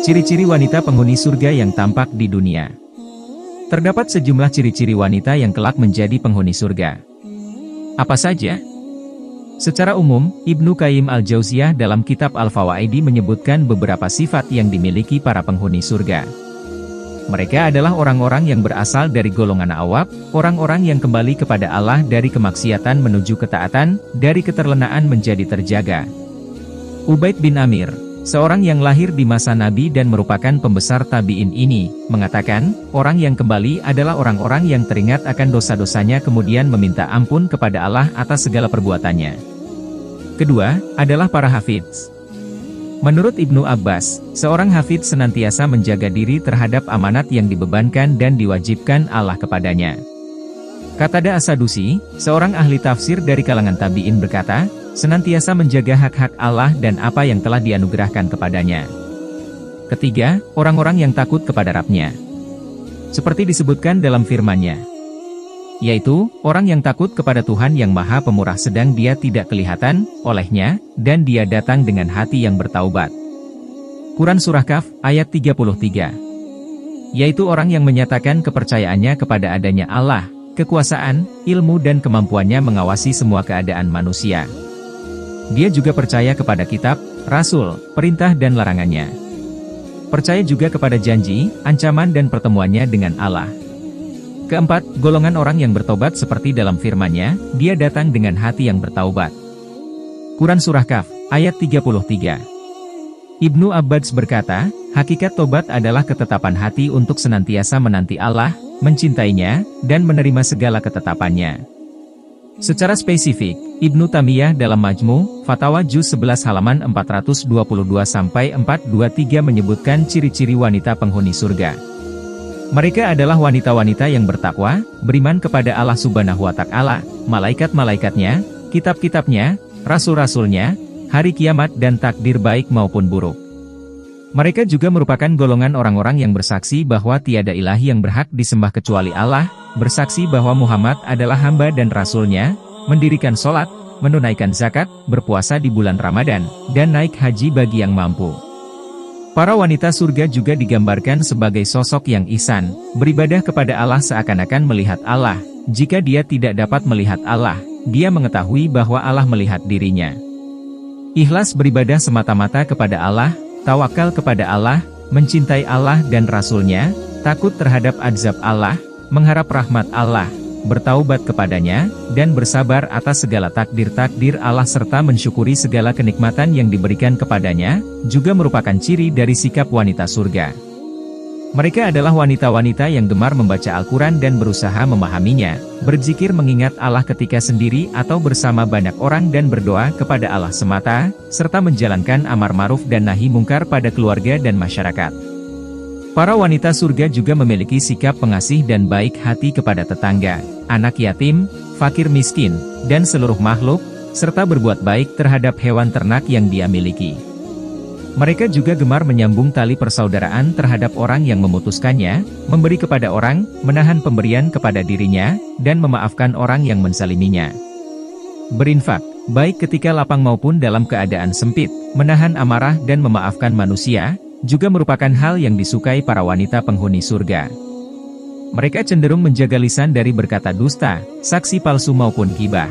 Ciri-ciri wanita penghuni surga yang tampak di dunia. Terdapat sejumlah ciri-ciri wanita yang kelak menjadi penghuni surga. Apa saja? Secara umum, Ibnu Qayyim al-Jauziyah dalam kitab Al-Fawaidi menyebutkan beberapa sifat yang dimiliki para penghuni surga. Mereka adalah orang-orang yang berasal dari golongan awab, orang-orang yang kembali kepada Allah dari kemaksiatan menuju ketaatan, dari keterlenaan menjadi terjaga. Ubaid bin Amir, seorang yang lahir di masa Nabi dan merupakan pembesar tabi'in ini, mengatakan, orang yang kembali adalah orang-orang yang teringat akan dosa-dosanya kemudian meminta ampun kepada Allah atas segala perbuatannya. Kedua, adalah para hafidz. Menurut Ibnu Abbas, seorang hafidz senantiasa menjaga diri terhadap amanat yang dibebankan dan diwajibkan Allah kepadanya. Qatada As-Sadusi, seorang ahli tafsir dari kalangan tabi'in berkata, senantiasa menjaga hak-hak Allah dan apa yang telah dianugerahkan kepadanya. Ketiga, orang-orang yang takut kepada Rabb-Nya. Seperti disebutkan dalam firman-Nya, yaitu, orang yang takut kepada Tuhan yang Maha Pemurah sedang dia tidak kelihatan olehnya, dan dia datang dengan hati yang bertaubat. Quran Surah Kahf, ayat 33. Yaitu orang yang menyatakan kepercayaannya kepada adanya Allah, kekuasaan, ilmu dan kemampuannya mengawasi semua keadaan manusia. Dia juga percaya kepada kitab, rasul, perintah dan larangannya. Percaya juga kepada janji, ancaman dan pertemuannya dengan Allah. Keempat, golongan orang yang bertobat seperti dalam firman-Nya, dia datang dengan hati yang bertaubat. Quran Surah Kahf, ayat 33. Ibnu Abbas berkata, hakikat tobat adalah ketetapan hati untuk senantiasa menanti Allah, mencintainya, dan menerima segala ketetapannya. Secara spesifik, Ibnu Taimiyah dalam Majmu' Fatawa Juz 11 halaman 422-423 menyebutkan ciri-ciri wanita penghuni surga. Mereka adalah wanita-wanita yang bertakwa, beriman kepada Allah Subhanahu wa Ta'ala, malaikat-malaikatnya, kitab-kitabnya, rasul-rasulnya, hari kiamat dan takdir baik maupun buruk. Mereka juga merupakan golongan orang-orang yang bersaksi bahwa tiada ilahi yang berhak disembah kecuali Allah, bersaksi bahwa Muhammad adalah hamba dan rasulnya, mendirikan sholat, menunaikan zakat, berpuasa di bulan Ramadan, dan naik haji bagi yang mampu. Para wanita surga juga digambarkan sebagai sosok yang ihsan, beribadah kepada Allah seakan-akan melihat Allah. Jika dia tidak dapat melihat Allah, dia mengetahui bahwa Allah melihat dirinya. Ikhlas beribadah semata-mata kepada Allah, tawakal kepada Allah, mencintai Allah dan Rasul-Nya, takut terhadap azab Allah, mengharap rahmat Allah, bertaubat kepadanya, dan bersabar atas segala takdir-takdir Allah serta mensyukuri segala kenikmatan yang diberikan kepadanya, juga merupakan ciri dari sikap wanita surga. Mereka adalah wanita-wanita yang gemar membaca Al-Quran dan berusaha memahaminya, berzikir mengingat Allah ketika sendiri atau bersama banyak orang dan berdoa kepada Allah semata, serta menjalankan amar ma'ruf dan nahi mungkar pada keluarga dan masyarakat. Para wanita surga juga memiliki sikap pengasih dan baik hati kepada tetangga, anak yatim, fakir miskin, dan seluruh makhluk, serta berbuat baik terhadap hewan ternak yang dia miliki. Mereka juga gemar menyambung tali persaudaraan terhadap orang yang memutuskannya, memberi kepada orang, menahan pemberian kepada dirinya, dan memaafkan orang yang menzaliminya. Berinfak, baik ketika lapang maupun dalam keadaan sempit, menahan amarah dan memaafkan manusia, juga merupakan hal yang disukai para wanita penghuni surga. Mereka cenderung menjaga lisan dari berkata dusta, saksi palsu maupun ghibah.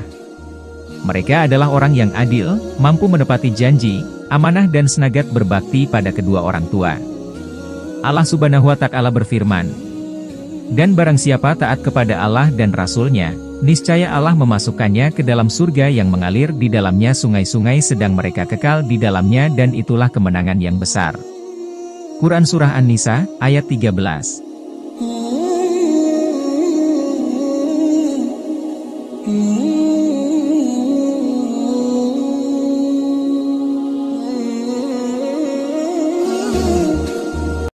Mereka adalah orang yang adil, mampu menepati janji, amanah dan senagat berbakti pada kedua orang tua. Allah Subhanahu wa Ta'ala berfirman, dan barang siapa taat kepada Allah dan Rasul-Nya, niscaya Allah memasukkannya ke dalam surga yang mengalir di dalamnya sungai-sungai sedang mereka kekal di dalamnya dan itulah kemenangan yang besar. Quran Surah An-Nisa, ayat 13.